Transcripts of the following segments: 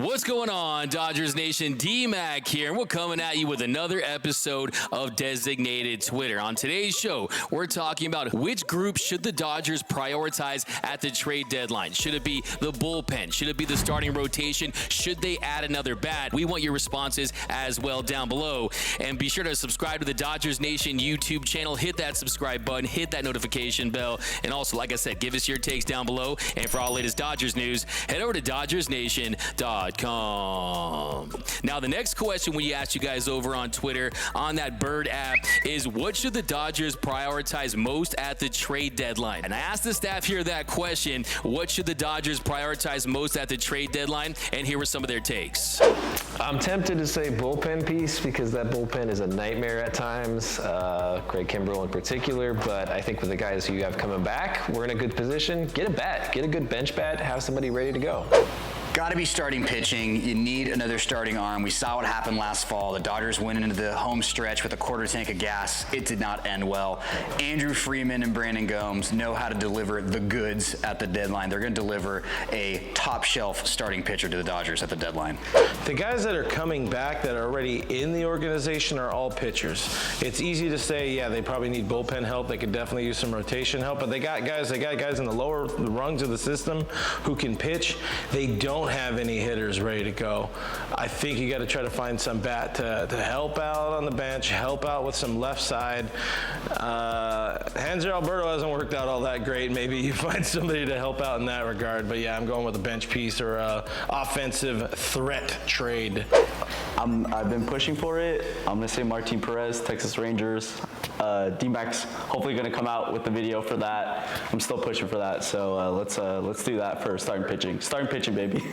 What's going on, Dodgers Nation? D-Mac here, and we're coming at you with another episode of Designated Twitter. On today's show, we're talking about which group should the Dodgers prioritize at the trade deadline. Should it be the bullpen? Should it be the starting rotation? Should they add another bat? We want your responses as well down below. And be sure to subscribe to the Dodgers Nation YouTube channel. Hit that subscribe button, hit that notification bell, and also, like I said, give us your takes down below. And for all latest Dodgers news, head over to DodgersNation.com. Now, the next question we asked you guys over on Twitter on that Bird app is, what should the Dodgers prioritize most at the trade deadline? And I asked the staff here that question, what should the Dodgers prioritize most at the trade deadline? And here were some of their takes. I'm tempted to say bullpen piece because that bullpen is a nightmare at times, Craig Kimbrell in particular, but I think with the guys who you have coming back, we're in a good position. Get a bat, get a good bench bat, have somebody ready to go. Got to be starting pitching. You need another starting arm. We saw what happened last fall. The Dodgers went into the home stretch with a quarter tank of gas. It did not end well. Andrew Freeman and Brandon Gomes know how to deliver the goods at the deadline. They're going to deliver a top shelf starting pitcher to the Dodgers at the deadline. The guys that are coming back that are already in the organization are all pitchers. It's easy to say, yeah, they probably need bullpen help. They could definitely use some rotation help, but they got guys in the lower rungs of the system who can pitch. They don't have any hitters ready to go. I think you got to try to find some bat to help out on the bench, help out with some left side. Hanser Alberto hasn't worked out all that great. Maybe you find somebody to help out in that regard. But yeah, I'm going with a bench piece or a offensive threat trade. I've been pushing for it. I'm going to say Martin Perez, Texas Rangers. D-Mac's hopefully going to come out with the video for that. I'm still pushing for that. So let's do that for starting pitching. Starting pitching, baby.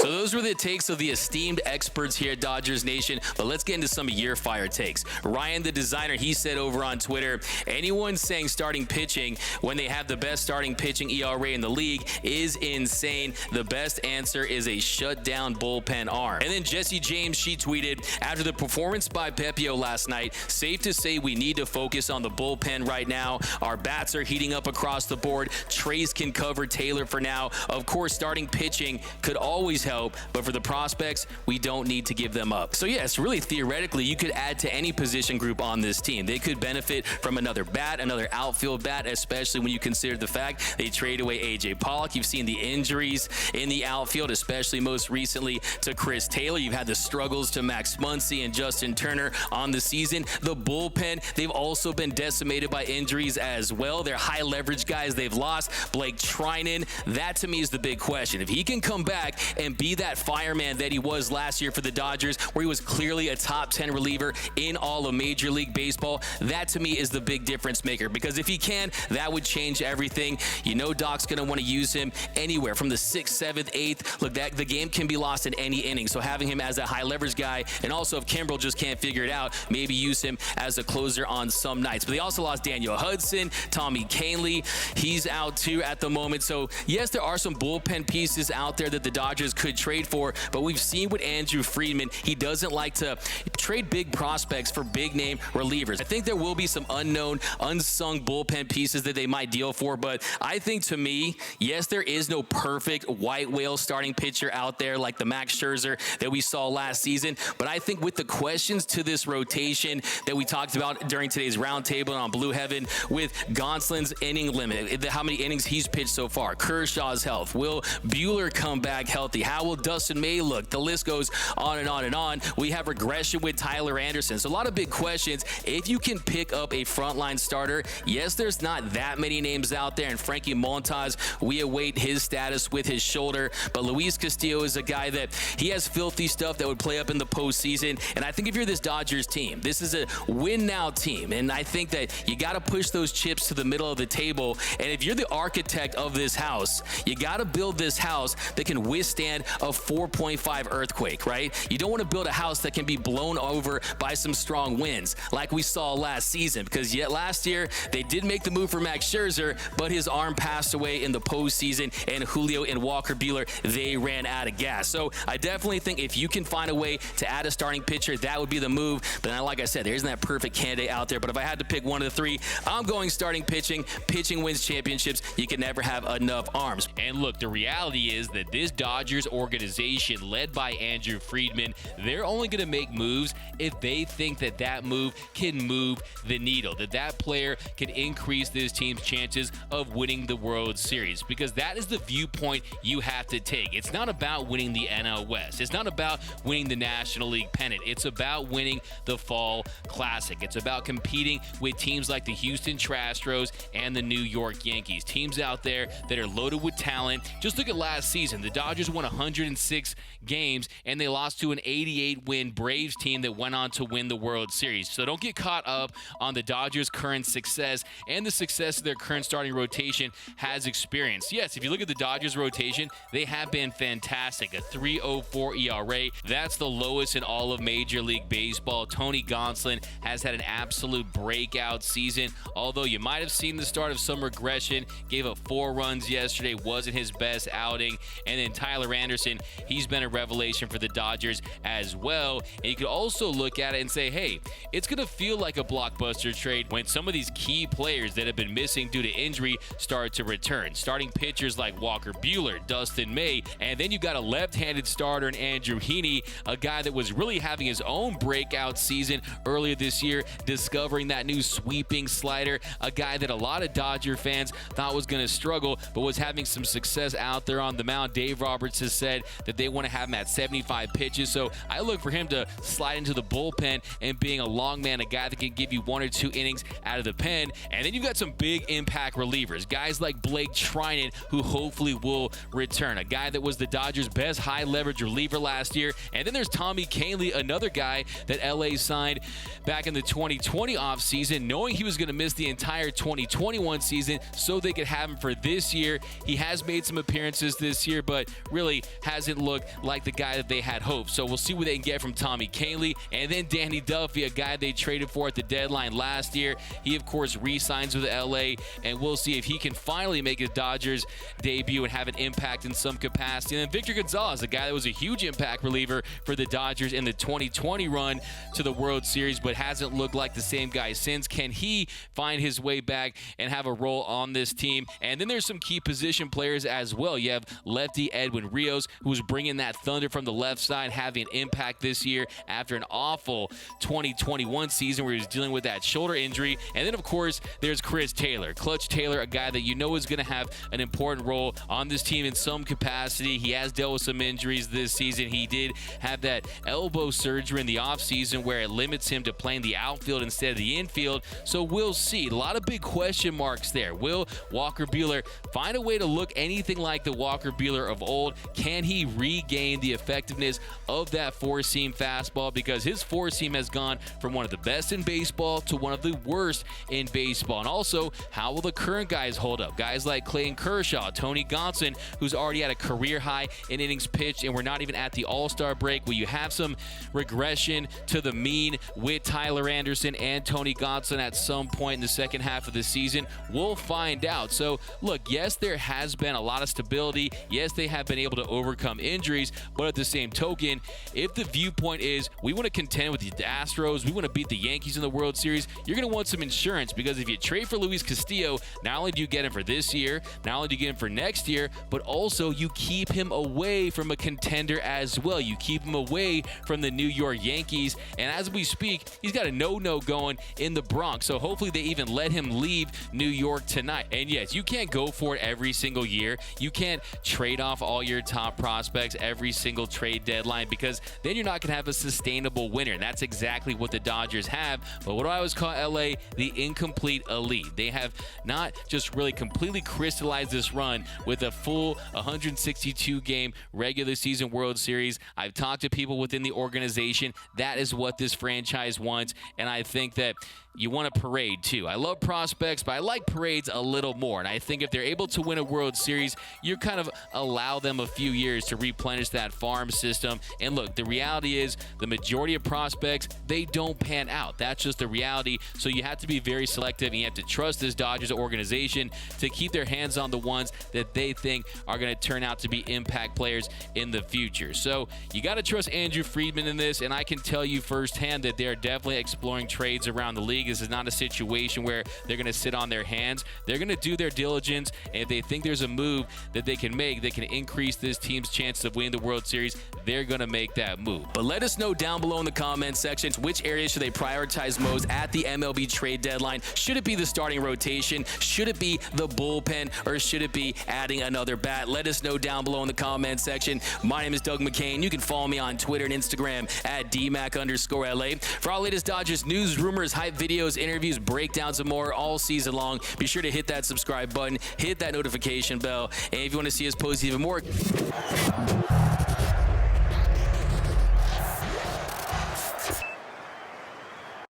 So those were the takes of the esteemed experts here at Dodgers Nation, but let's get into some of your fire takes. Ryan, the designer, he said over on Twitter, anyone saying starting pitching when they have the best starting pitching ERA in the league is insane. The best answer is a shutdown bullpen arm. And then Jesse James, she tweeted, after the performance by Pepio last night, safe to say we need to focus on the bullpen right now. Our bats are heating up across the board. Trace can cover Taylor for now. Of course, starting pitching could always help, but for the prospects, we don't need to give them up. So yes, really theoretically, you could add to any position group on this team. They could benefit from another bat, another outfield bat, especially when you consider the fact they trade away A.J. Pollock. You've seen the injuries in the outfield, especially most recently to Chris Taylor. You've had the struggles to Max Muncy and Justin Turner on the season. The bullpen, they've also been decimated by injuries as well. They're high leverage guys they've lost. Blake Trinan, that to me is the big question. If he can come back and be that fireman that he was last year for the Dodgers, where he was clearly a top 10 reliever in all of Major League Baseball, that to me is the big difference maker, because if he can, that would change everything. You know Doc's going to want to use him anywhere from the 6th, 7th, 8th. Look, the game can be lost in any inning, so having him as a high leverage guy, and also if Kimbrell just can't figure it out, maybe use him as a closer on some nights. But they also lost Daniel Hudson, Tommy Kainley, he's out too at the moment. So yes, there are some bullpen pieces out there that the Dodgers could trade for, but we've seen with Andrew Friedman, he doesn't like to trade big prospects for big name relievers. I think there will be some unknown, unsung bullpen pieces that they might deal for, but I think to me, yes, there is no perfect white whale starting pitcher out there like the Max Scherzer that we saw last season, but I think with the questions to this rotation that we talked about during today's roundtable on Blue Heaven with Gonsolin's inning limit, how many innings he's pitched so far, Kershaw's health, will Buehler come back healthy, how will Dustin May look? The list goes on and on and on. We have regression with Tyler Anderson. So a lot of big questions. If you can pick up a frontline starter, yes, there's not that many names out there. And Frankie Montas, we await his status with his shoulder. But Luis Castillo is a guy that he has filthy stuff that would play up in the postseason. And I think if you're this Dodgers team, this is a win now team. And I think that you got to push those chips to the middle of the table. And if you're the architect of this house, you got to build this house that can withstand a 4.5 earthquake, right? You don't want to build a house that can be blown over by some strong winds like we saw last season, because yet last year they did make the move for Max Scherzer, but his arm passed away in the postseason, and Julio and Walker Buehler, they ran out of gas. So I definitely think if you can find a way to add a starting pitcher, that would be the move. But then, like I said, there isn't that perfect candidate out there, but if I had to pick one of the three, I'm going starting pitching. Pitching wins championships. You can never have enough arms. And look, the reality is that this Dodgers organization led by Andrew Friedman, they're only going to make moves if they think that that move can move the needle, that player can increase this team's chances of winning the World Series, because that is the viewpoint you have to take. It's not about winning the NL West. It's not about winning the National League pennant. It's about winning the Fall Classic. It's about competing with teams like the Houston Astros and the New York Yankees, teams out there that are loaded with talent. Just look at last season. The Dodgers won 106 games, and they lost to an 88-win Braves team that went on to win the World Series. So don't get caught up on the Dodgers' current success and the success of their current starting rotation has experienced. Yes, if you look at the Dodgers rotation, they have been fantastic. A 3.04 ERA. That's the lowest in all of Major League Baseball. Tony Gonsolin has had an absolute breakout season, although you might have seen the start of some regression. Gave up 4 runs yesterday, wasn't his best outing. And then Tyler Anderson, he's been a revelation for the Dodgers as well. And you could also look at it and say, hey, it's going to feel like a blockbuster trade when some of these key players that have been missing due to injury start to return. Starting pitchers like Walker Buehler, Dustin May, and then you got a left-handed starter in Andrew Heaney, a guy that was really having his own breakout season earlier this year, discovering that new sweeping slider, a guy that a lot of Dodger fans thought was going to struggle, but was having some success out there on the mound. Dave Roberts has said that they want to have him at 75 pitches, so I look for him to slide into the bullpen and being a long man, a guy that can give you 1 or 2 innings out of the pen. And then you've got some big impact relievers, guys like Blake Trinan, who hopefully will return, a guy that was the Dodgers' best high leverage reliever last year. And then there's Tommy Kainley, another guy that LA signed back in the 2020 offseason, knowing he was going to miss the entire 2021 season so they could have him for this year. He has made some appearances this year, but really hasn't looked like the guy that they had hoped. So we'll see what they can get from Tommy Kainley. And then Danny Duffy, a guy they traded for at the deadline last year. He, of course, re-signs with LA, and we'll see if he can finally make his Dodgers debut and have an impact in some capacity. And then Victor Gonzalez, a guy that was a huge impact reliever for the Dodgers in the 2020 run to the World Series, but hasn't looked like the same guy since. Can he find his way back and have a role on this team? And then there's some key position players as well. You have lefty Edwin Rios, who's bringing that thunder from the left side, having an impact this year after an awful 2021 season where he was dealing with that shoulder injury. And then, of course, there's Chris Taylor. Clutch Taylor, a guy that you know is going to have an important role on this team in some capacity. He has dealt with some injuries this season. He did have that elbow surgery in the offseason where it limits him to playing the outfield instead of the infield. So we'll see. A lot of big question marks there. Will Walker Buehler find a way to look anything like the Walker Buehler of old? Can he regain the effectiveness of that four-seam fastball? Because his four-seam has gone from one of the best in baseball to one of the worst in baseball. And also, how will the current guys hold up? Guys like Clayton Kershaw, Tony Gonsolin, who's already at a career high in innings pitched, and we're not even at the All-Star break. Will you have some regression to the mean with Tyler Anderson and Tony Gonsolin at some point in the second half of the season? We'll find out. So, look, yes, there has been a lot of stability. Yes, they have been able to overcome injuries, but at the same token, if the viewpoint is we want to contend with the Astros, we want to beat the Yankees in the World Series, you're going to want some insurance, because if you trade for Luis Castillo, not only do you get him for this year, not only do you get him for next year, but also you keep him away from a contender as well. You keep him away from the New York Yankees, and as we speak, he's got a no-no going in the Bronx, so hopefully they even let him leave New York tonight. And yes, you can't go for it every single year. You can't trade off all your top prospects every single trade deadline, because then you're not going to have a sustainable winner, and that's exactly what the Dodgers have. But what do I always call LA? The incomplete elite. They have not just really completely crystallized this run with a full 162-game regular season World Series. I've talked to people within the organization. That is what this franchise wants, and I think that you want a parade too. I love prospects, but I like parades a little more. And I think if they're able to win a World Series, you kind of allow them a few years to replenish that farm system. And look, the reality is the majority of prospects, they don't pan out. That's just the reality. So you have to be very selective, and you have to trust this Dodgers organization to keep their hands on the ones that they think are going to turn out to be impact players in the future. So you got to trust Andrew Friedman in this, and I can tell you firsthand that they're definitely exploring trades around the league. This is not a situation where they're going to sit on their hands. They're going to do their diligence, and if they think there's a move that they can make that can increase this team's chances of winning the World Series, they're going to make that move. But let us know down below in the comment section, which areas should they prioritize most at the MLB trade deadline? Should it be the starting rotation? Should it be the bullpen? Or should it be adding another bat? Let us know down below in the comment section. My name is Doug McCain. You can follow me on Twitter and Instagram at DMac_LA. For all latest Dodgers news, rumors, hype videos, interviews, breakdowns, and more all season long, be sure to hit that subscribe button, hit that notification bell, and if you want to see us post even more